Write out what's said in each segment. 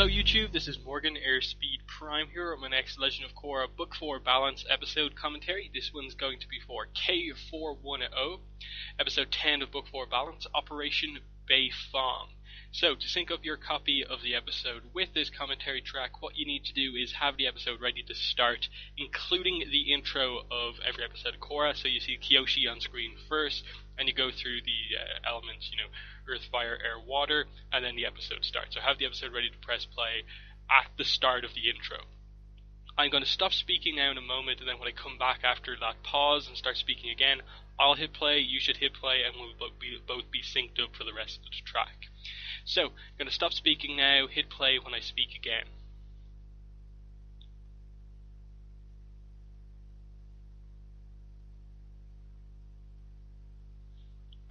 Hello YouTube, this is Morgan, Airspeed Prime here on my next Legend of Korra Book 4 Balance episode commentary. This one's going to be for K410, episode 10 of Book 4 Balance, Operation Beifong. So, to sync up your copy of the episode with this commentary track, what you need to do is have the episode ready to start, including the intro of every episode of Korra. So you see Kyoshi on screen first, and you go through the elements, earth, fire, air, water, and then the episode starts. So have the episode ready to press play at the start of the intro. I'm going to stop speaking now in a moment, and then when I come back after that pause and start speaking again, I'll hit play, you should hit play, and we'll both be synced up for the rest of the track. So, I'm going to stop speaking now, hit play when I speak again.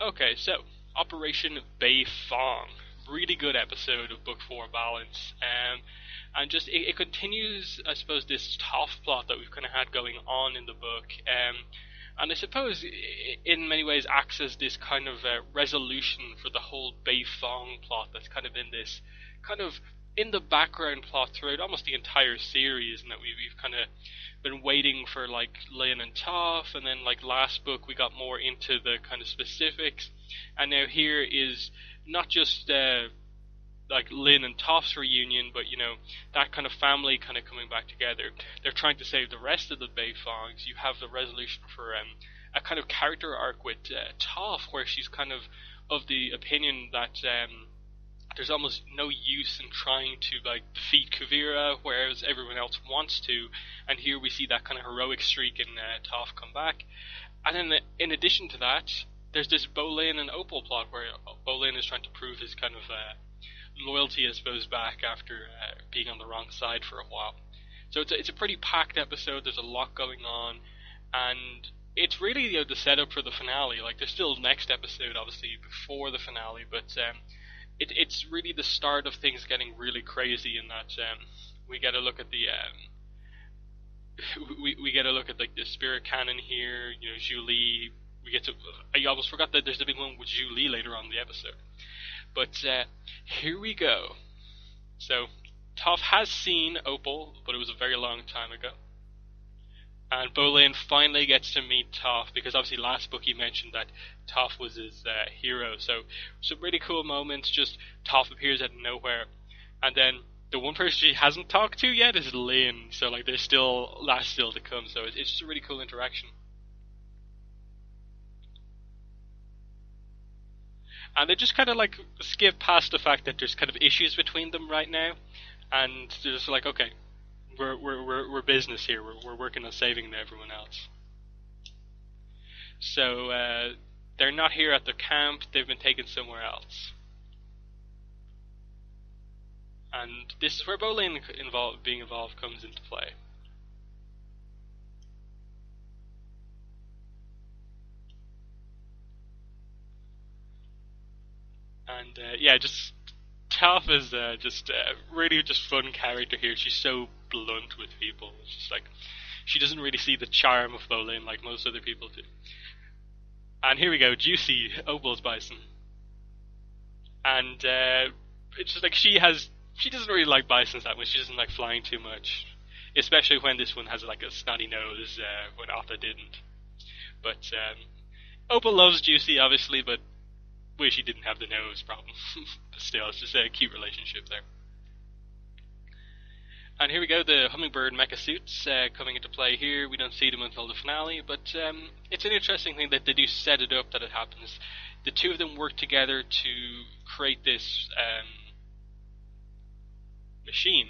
Okay, so, Operation Beifong. Really good episode of Book 4 Balance. And just, it continues, I suppose, this Toph plot that we've kind of had going on in the book. And I suppose, in many ways, acts as this kind of resolution for the whole Beifong plot that's kind of been this, kind of, in the background plot throughout almost the entire series, and that we've kind of been waiting for, like, Lin and Toph, and then, like, last book we got more into the kind of specifics, and now here is not just, like, Lin and Toph's reunion, but, that kind of family kind of coming back together. They're trying to save the rest of the Beifongs. You have the resolution for a kind of character arc with Toph, where she's kind of the opinion that there's almost no use in trying to, like, defeat Kuvira, whereas everyone else wants to, and here we see that kind of heroic streak in Toph come back. And then, in addition to that, there's this Bolin and Opal plot, where Bolin is trying to prove his kind of loyalty, I suppose, back after being on the wrong side for a while. So it's a pretty packed episode. There's a lot going on, and it's really the setup for the finale. Like, there's still next episode, obviously, before the finale, but it's really the start of things getting really crazy. In that we get a look at the we get a look at, like, the spirit canon here. Zhu Li. I almost forgot that there's the big one with Zhu Li later on in the episode. But here we go. So, Toph has seen Opal, but it was a very long time ago. And Bolin finally gets to meet Toph, because obviously last book he mentioned that Toph was his hero. So, some really cool moments. Just Toph appears out of nowhere, and then the one person she hasn't talked to yet is Lin. So, like, that's still to come. So it's just a really cool interaction. And they just kind of, like, skip past the fact that there's kind of issues between them right now, and they're just like, okay, we're business here. We're working on saving everyone else. So they're not here at the camp. They've been taken somewhere else, and this is where Bolin being involved comes into play. And just Toph is really just fun character here. She's so blunt with people. It's just like, she doesn't really see the charm of Bolin like most other people do. And here we go, Juicy, Opal's bison. And it's just like, she doesn't really like bisons that much. She doesn't like flying too much, especially when this one has, like, a snotty nose when Otha didn't. But Opal loves Juicy, obviously, but wish he didn't have the nose problem. But still, it's just a cute relationship there. And here we go, the hummingbird mecha suits coming into play here. We don't see them until the finale, but it's an interesting thing that they do set it up that it happens. The two of them work together to create this machine,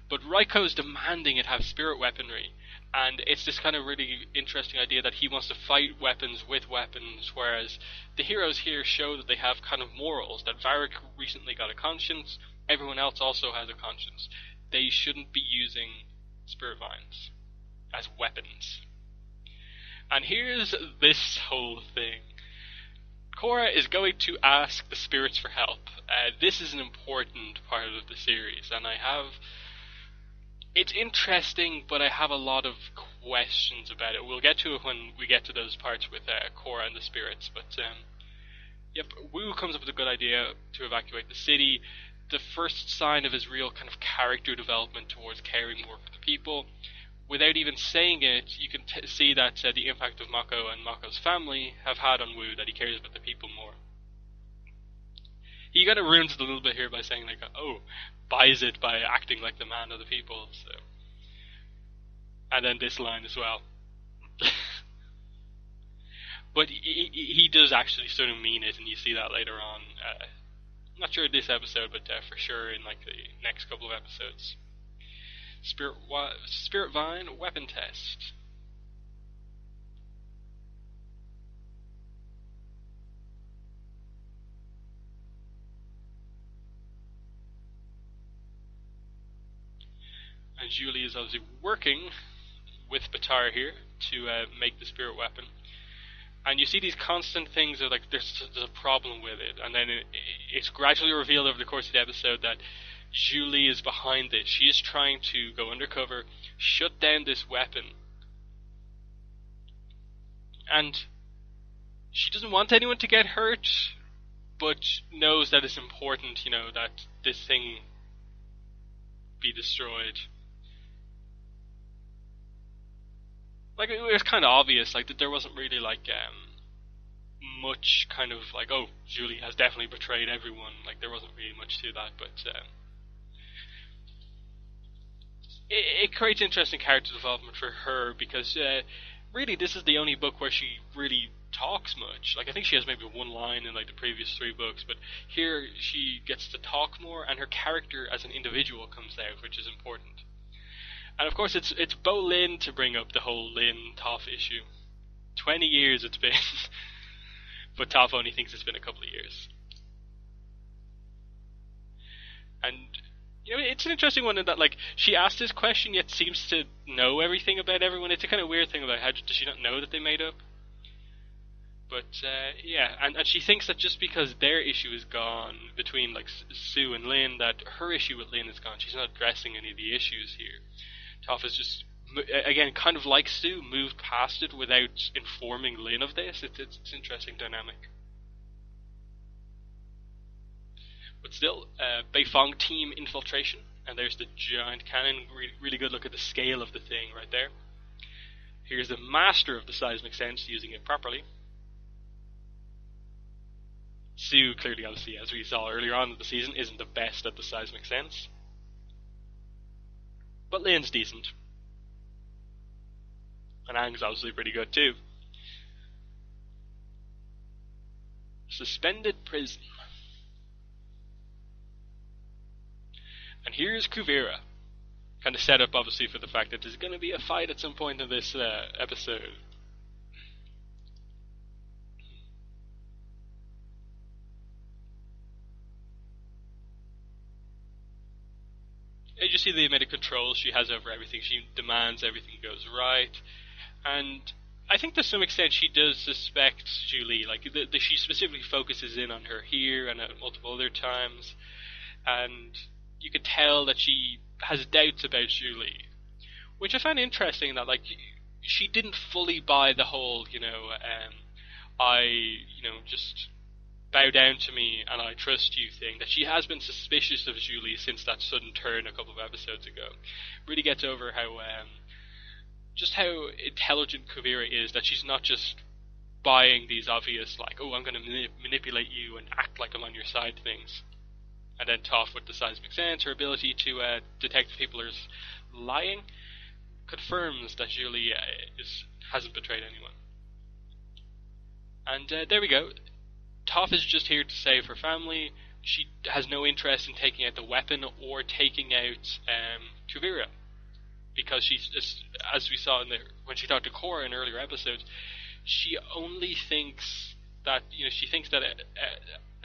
but Raiko's demanding it have spirit weaponry. And it's this kind of really interesting idea that he wants to fight weapons with weapons, whereas the heroes here show that they have kind of morals, that Varric recently got a conscience, everyone else also has a conscience. They shouldn't be using spirit vines as weapons. And here's this whole thing. Korra is going to ask the spirits for help. This is an important part of the series, and it's interesting, but I have a lot of questions about it. We'll get to it when we get to those parts with Korra and the spirits. But Wu comes up with a good idea to evacuate the city. the first sign of his real kind of character development towards caring more for the people. Without even saying it, you can see that the impact of Mako and Mako's family have had on Wu, that he cares about the people more. He kind of ruins it a little bit here by saying, like, oh, buys it by acting like the man of the people, so. And then this line as well. But he does actually sort of mean it, and you see that later on. I'm not sure this episode, but for sure in like the next couple of episodes. Spirit Vine weapon test. And Julie is obviously working with Batar here to make the spirit weapon. And you see these constant things of like there's a problem with it, and then it's gradually revealed over the course of the episode that Julie is behind this. She is trying to go undercover, shut down this weapon, and she doesn't want anyone to get hurt, but knows that it's important, you know, that this thing be destroyed. Like, it was kind of obvious, like, that there wasn't really, like, much kind of, like, oh, Julie has definitely betrayed everyone. Like, there wasn't really much to that, but it creates interesting character development for her, because really this is the only book where she really talks much. Like, I think she has maybe one line in, like, the previous 3 books, but here she gets to talk more, and her character as an individual comes out, which is important. And of course, it's Bo Lin to bring up the whole Lin Toph issue. 20 years it's been, but Toph only thinks it's been a couple of years. And you know, it's an interesting one in that, like, she asked this question yet seems to know everything about everyone. It's a kind of weird thing about how does she not know that they made up? But yeah, and she thinks that just because their issue is gone between like Sue and Lin, that her issue with Lin is gone. She's not addressing any of the issues here. Toph is just, again, kind of like Sue, moved past it without informing Lin of this. It's an interesting dynamic. But still, Beifong team infiltration, and there's the giant cannon. Really good look at the scale of the thing right there. Here's the master of the seismic sense using it properly. Sue, clearly, obviously, as we saw earlier on in the season, isn't the best at the seismic sense. But Lin's decent. And Aang's obviously pretty good too. Suspended prison. And here's Kuvira. Kind of set up, obviously, for the fact that there's going to be a fight at some point in this episode. You see the amount of control she has over everything. She demands everything goes right. And I think to some extent she does suspect Julie. Like, she specifically focuses in on her here and at multiple other times. And you could tell that she has doubts about Julie. Which I find interesting, that, like, she didn't fully buy the whole, just bow down to me and I trust you thing. That she has been suspicious of Julie since that sudden turn a couple of episodes ago. Really gets over how intelligent Kuvira is, that she's not just buying these obvious, like, oh, I'm going to manipulate you and act like I'm on your side things. And then Toph with the seismic sense, her ability to detect if people are lying, confirms that Julie hasn't betrayed anyone. And there we go. Toph is just here to save her family. She has no interest in taking out the weapon or taking out Kuvira, because she's just, as we saw when she talked to Korra in earlier episodes, she only thinks that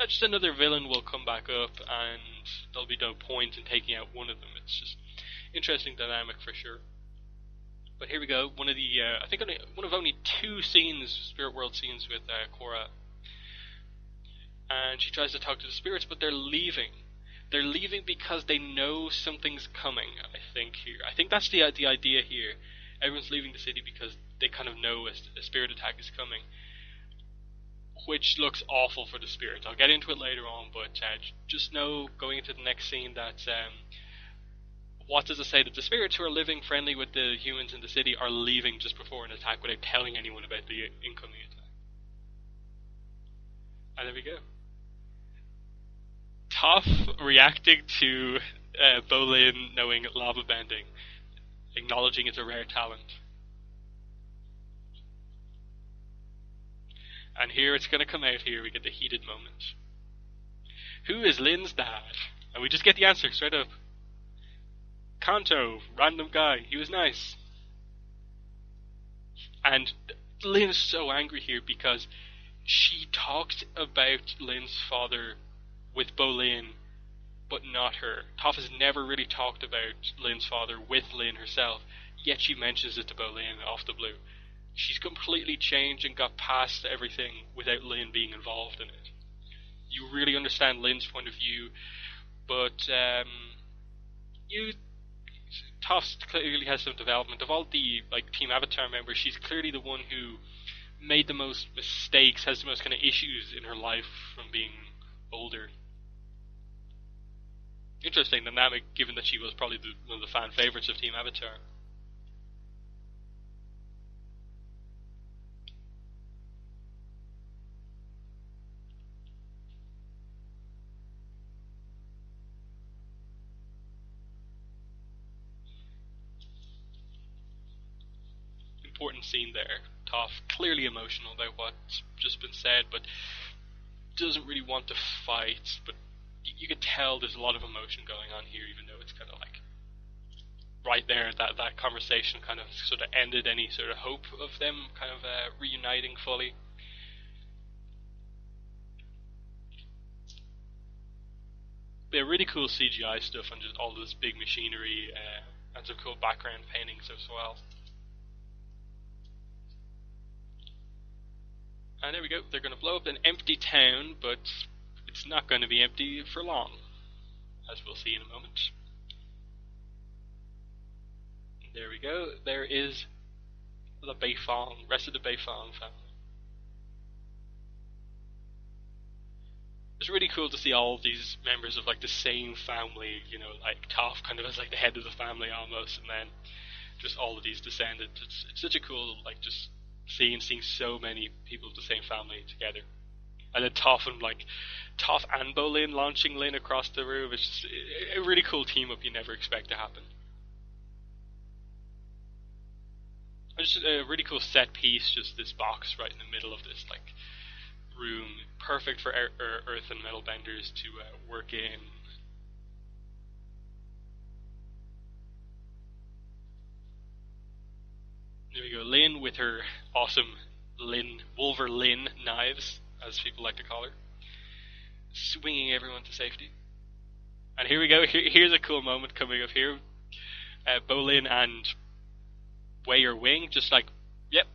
just another villain will come back up and there'll be no point in taking out one of them. It's just interesting dynamic for sure. But here we go. One of only 2 Spirit World scenes with Korra. And she tries to talk to the spirits, but they're leaving. They're leaving because they know something's coming, I think, here. I think that's the idea here. Everyone's leaving the city because they kind of know a spirit attack is coming. which looks awful for the spirits. I'll get into it later on, but just know going into the next scene that what does it say? That the spirits who are living friendly with the humans in the city are leaving just before an attack without telling anyone about the incoming attack. And there we go. Toph reacting to Bolin knowing lava bending, acknowledging it's a rare talent. And here it's going to come out here, we get the heated moment. Who is Lin's dad? And we just get the answer straight up. Kanto, random guy, he was nice. And Lin is so angry here because she talked about Lin's father with Bolin, but not her. Toph has never really talked about Lin's father with Lin herself, yet she mentions it to Bolin off the blue. She's completely changed and got past everything without Lin being involved in it. You really understand Lin's point of view, but Toph clearly has some development. Of all the Team Avatar members, she's clearly the one who made the most mistakes, has the most kind of issues in her life from being older. Interesting dynamic, given that she was probably one of the fan favorites of Team Avatar. Important scene there. Toph clearly emotional about what's just been said, but doesn't really want to fight. But you can tell there's a lot of emotion going on here, even though it's kind of right there. That conversation kind of sort of ended any sort of hope of them kind of reuniting fully. They're really cool CGI stuff and just all this big machinery and some cool background paintings as well. And there we go, they're going to blow up an empty town, but it's not going to be empty for long, as we'll see in a moment. There we go, there is the Beifong, rest of the Beifong family. It's really cool to see all of these members of the same family, Toph kind of as the head of the family almost, and then just all of these descendants. It's such a cool, just seeing so many people of the same family together. And then Toph and Bolin launching Lin across the room. It's just a really cool team up you never expect to happen. And just a really cool set piece, just this box right in the middle of this room, perfect for earth and metal benders to work in. There we go, Lin with her awesome Wolver Lin knives, as people like to call her, swinging everyone to safety. And here we go, here's a cool moment coming up here. Bolin and Wei or Wing just yep,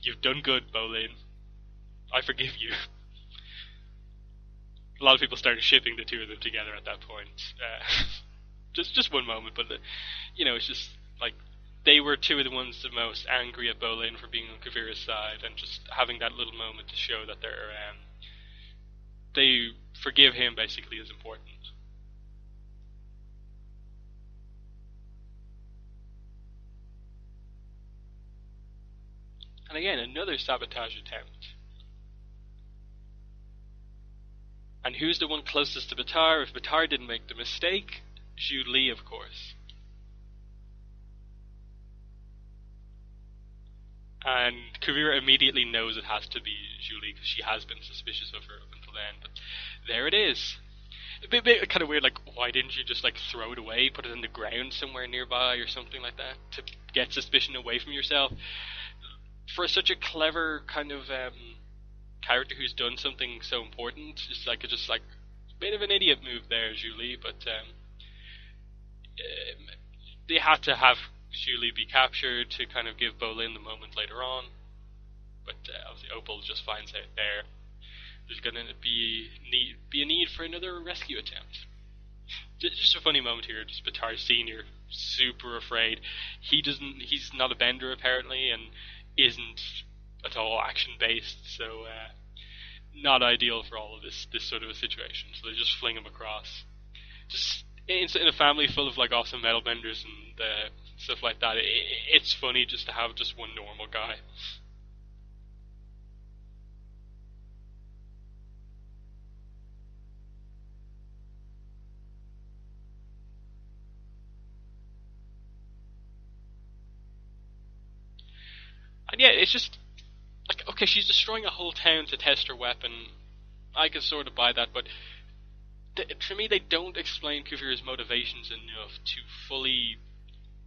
you've done good, Bolin. I forgive you. A lot of people started shipping the two of them together at that point. Just one moment, but it's just they were two of the ones the most angry at Bolin for being on Kuvira's side, and just having that little moment to show that they forgive him basically is important. And again, another sabotage attempt. And who's the one closest to Baatar? If Baatar didn't make the mistake, Zhu Li, of course. And Kuvira immediately knows it has to be Zhu Li because she has been suspicious of her up until then. But there it is. A bit kind of weird, why didn't you just throw it away, put it in the ground somewhere nearby or something like that to get suspicion away from yourself? For such a clever kind of character who's done something so important, just a bit of an idiot move there, Zhu Li, but they had to have Zhu Li be captured to kind of give Bolin the moment later on, but obviously Opal just finds out there's going to be a need for another rescue attempt. Just a funny moment here, just Baatar Senior, super afraid. He's not a bender apparently, and isn't at all action based, so not ideal for all of this sort of a situation. So they just fling him across. Just in a family full of like awesome metal benders and stuff like that. It's funny just to have just one normal guy. And yeah, it's just like, okay, she's destroying a whole town to test her weapon. I can sort of buy that, but for me, they don't explain Kuvira's motivations enough to fully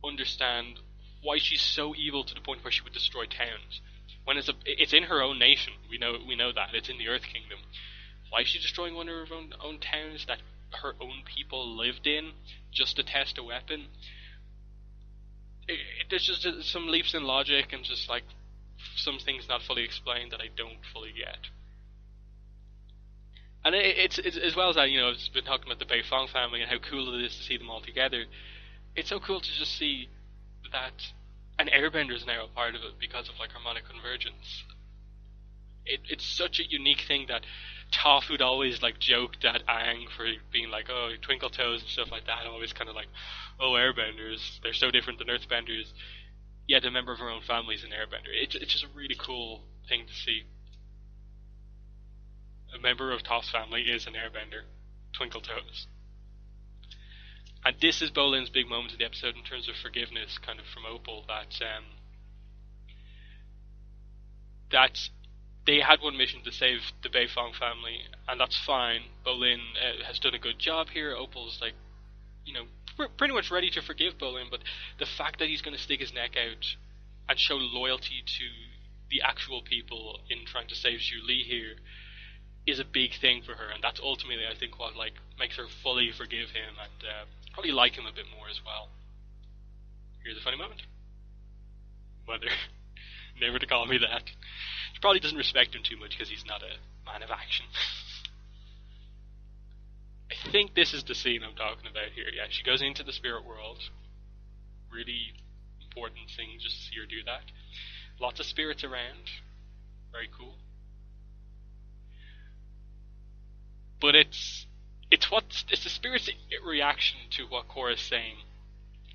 understand why she's so evil to the point where she would destroy towns. When it's in her own nation, we know that it's in the Earth Kingdom. Why is she destroying one of her own towns that her own people lived in just to test a weapon? There's just some leaps in logic and just like some things not fully explained that I don't fully get. And it's as well as that, I've been talking about the Beifong family and how cool it is to see them all together. It's so cool to just see that an airbender is now a part of it because of like harmonic convergence. It's such a unique thing that Toph would always like joked at Aang for being like, oh, twinkle toes and stuff like that, always kind of like, oh, airbenders, they're so different than earthbenders. Yet a member of her own family is an airbender. It's just a really cool thing to see. A member of Toph's family is an airbender. Twinkle toes. And this is Bolin's big moment in the episode in terms of forgiveness, kind of from Opal, that they had one mission to save the Beifong family, and that's fine. Bolin has done a good job here. Opal's like, pretty much ready to forgive Bolin, but the fact that he's going to stick his neck out and show loyalty to the actual people in trying to save Zhu Li here is a big thing for her, and that's ultimately, I think, what like makes her fully forgive him and probably like him a bit more as well. Here's a funny moment. Mother, never to call me that. She probably doesn't respect him too much because he's not a man of action. I think this is the scene I'm talking about here. Yeah, she goes into the spirit world. Really important thing just to see her do that. Lots of spirits around. Very cool. But it's the spirit's reaction to what Korra's saying,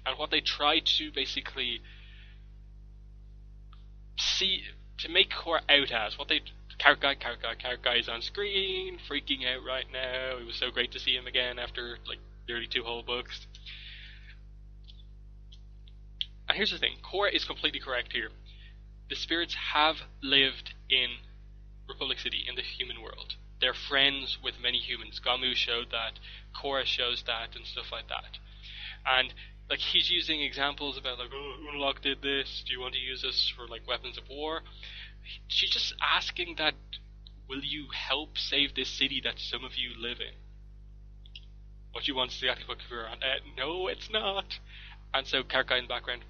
and what they try to basically see to make Korra out as. What they Carrot Guy is on screen, freaking out right now. It was so great to see him again after like 32 whole books. And here's the thing, Korra is completely correct here. The spirits have lived in Republic City, in the human world. They're friends with many humans. Gamu showed that, Korra shows that, and stuff like that. And like he's using examples about like, oh, Unlock did this, do you want to use this for like weapons of war? She's just asking that, will you help save this city that some of you live in? What you want is exactly what Kuvira on. No, it's not. And so Karkai in the background,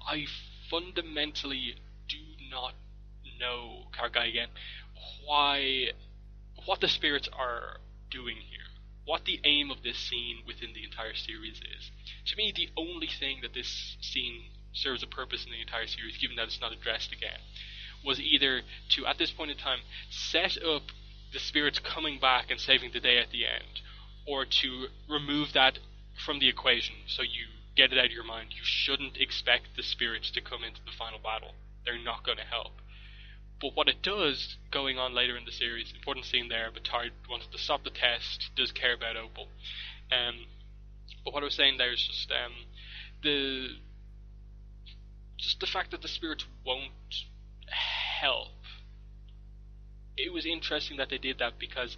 I fundamentally do not know, Karkai again, what the spirits are doing here. What the aim of this scene within the entire series is. To me, the only thing that this scene serves a purpose in the entire series, given that it's not addressed again, was either to, at this point in time, set up the spirits coming back and saving the day at the end, or to remove that from the equation so you get it out of your mind. You shouldn't expect the spirits to come into the final battle. They're not going to help. But what it does, going on later in the series, important scene there, Batard wants to stop the test, does care about Opal. But what I was saying there is just the fact that the spirits won't help. It was interesting that they did that because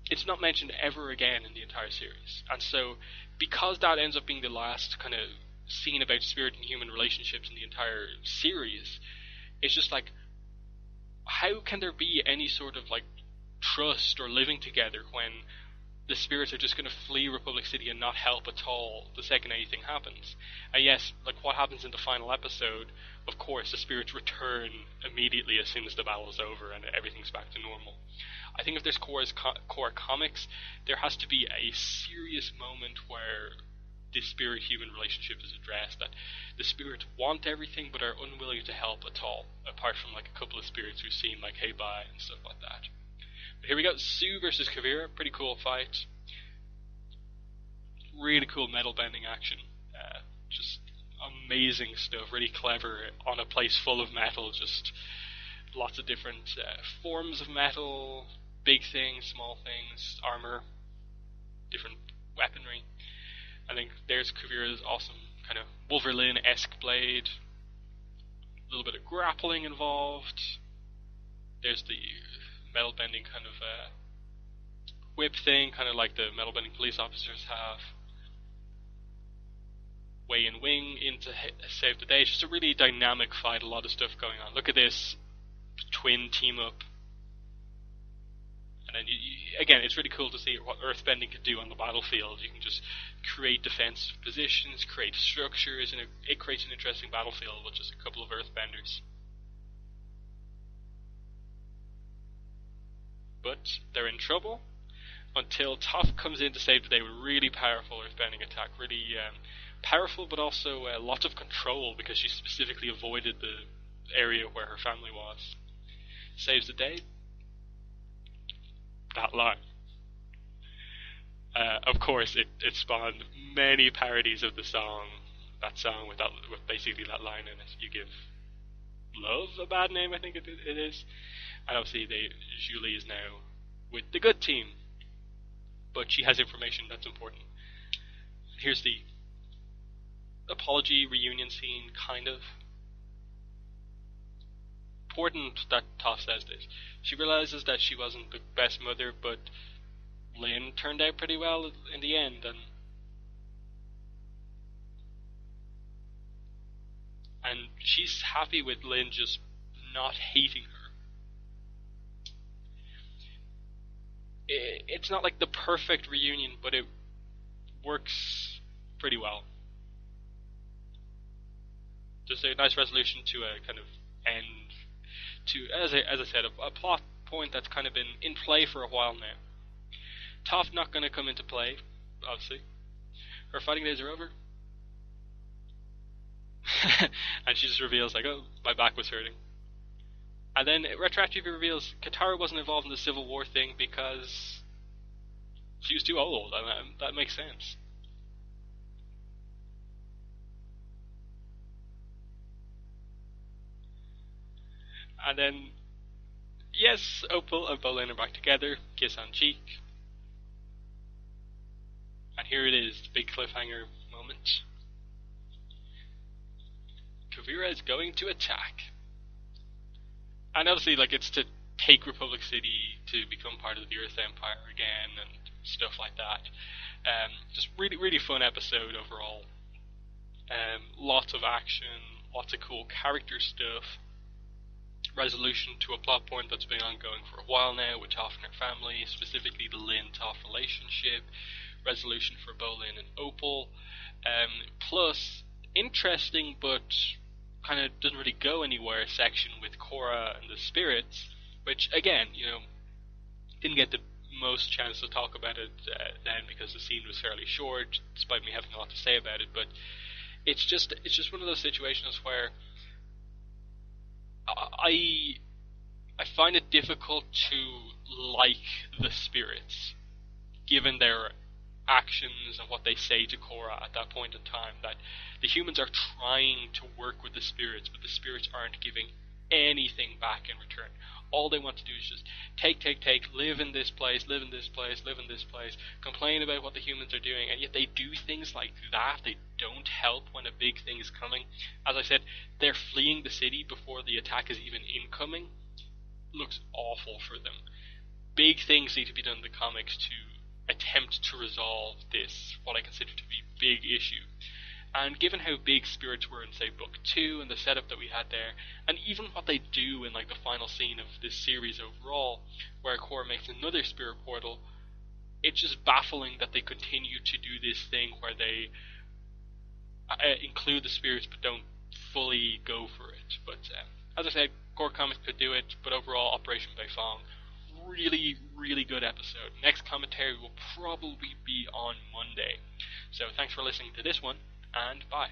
it's not mentioned ever again in the entire series. And so, because that ends up being the last kind of scene about spirit and human relationships in the entire series, it's just like, how can there be any sort of like trust or living together when the spirits are just going to flee Republic City and not help at all the second anything happens? And yes, like what happens in the final episode, of course, the spirits return immediately as soon as the battle is over and everything's back to normal. I think if there's Korra comics, there has to be a serious moment where this spirit-human relationship is addressed, that the spirits want everything but are unwilling to help at all, apart from like a couple of spirits we've seen, like Hey Bye and stuff like that. But here we go, Sue versus Kavira, pretty cool fight. Really cool metal bending action. Just amazing stuff, really clever on a place full of metal, just lots of different forms of metal, big things, small things, armor, different weaponry. I think there's Kavira's awesome kind of Wolverine-esque blade, a little bit of grappling involved. There's the metal bending kind of whip thing, kind of like the metal bending police officers have. Wei and Wing in to save the day. It's just a really dynamic fight, a lot of stuff going on. Look at this twin team up. And then, again, it's really cool to see what earthbending can do on the battlefield. You can just create defensive positions, create structures, and it creates an interesting battlefield with just a couple of earthbenders. But they're in trouble until Toph comes in to save the day with a really powerful earthbending attack. Really powerful, but also a lot of control, because she specifically avoided the area where her family was. Saves the day. That line. Of course, it spawned many parodies of the song. That song with basically that line in it. You give love a bad name, I think it is. And obviously, Julie is now with the good team, but she has information that's important. Here's the apology reunion scene, kind of. Important that Toph says this. She realizes that she wasn't the best mother, but Lynn turned out pretty well in the end, and she's happy with Lynn just not hating her. It's not like the perfect reunion, but it works pretty well. Just a nice resolution to a kind of end to, as I said, a plot point that's kind of been in play for a while now. Toph not going to come into play, obviously. Her fighting days are over. And she just reveals, like, oh, my back was hurting. And then it retroactively reveals Katara wasn't involved in the Civil War thing because she was too old, and that makes sense. And then, yes, Opal and Bolin are back together, kiss on cheek. And here it is, the big cliffhanger moment. Kavira is going to attack. And obviously, like, it's to take Republic City to become part of the Earth Empire again and stuff like that. Just really, really fun episode overall. Lots of action, lots of cool character stuff. Resolution to a plot point that's been ongoing for a while now with Toph and her family, specifically the Lynn-Toph relationship. Resolution for Bolin and Opal. Plus, interesting but kind of doesn't really go anywhere section with Korra and the spirits, which again, didn't get the most chance to talk about it then because the scene was fairly short, despite me having a lot to say about it. But it's just one of those situations where I find it difficult to like the spirits, given their actions and what they say to Korra at that point in time, that the humans are trying to work with the spirits, but the spirits aren't giving anything back in return. All they want to do is just take, live in this place, live in this place, live in this place, complain about what the humans are doing, and yet they do things like that. They don't help when a big thing is coming. As I said, they're fleeing the city before the attack is even incoming. Looks awful for them. Big things need to be done in the comics to attempt to resolve this, what I consider to be big issue. And given how big spirits were in, say, Book 2 and the setup that we had there, and even what they do in, like, the final scene of this series overall, where Korra makes another spirit portal, it's just baffling that they continue to do this thing where they include the spirits but don't fully go for it. But as I said, Core Comics could do it, but overall, Operation Beifong, really, really good episode. Next commentary will probably be on Monday. So thanks for listening to this one, and bye.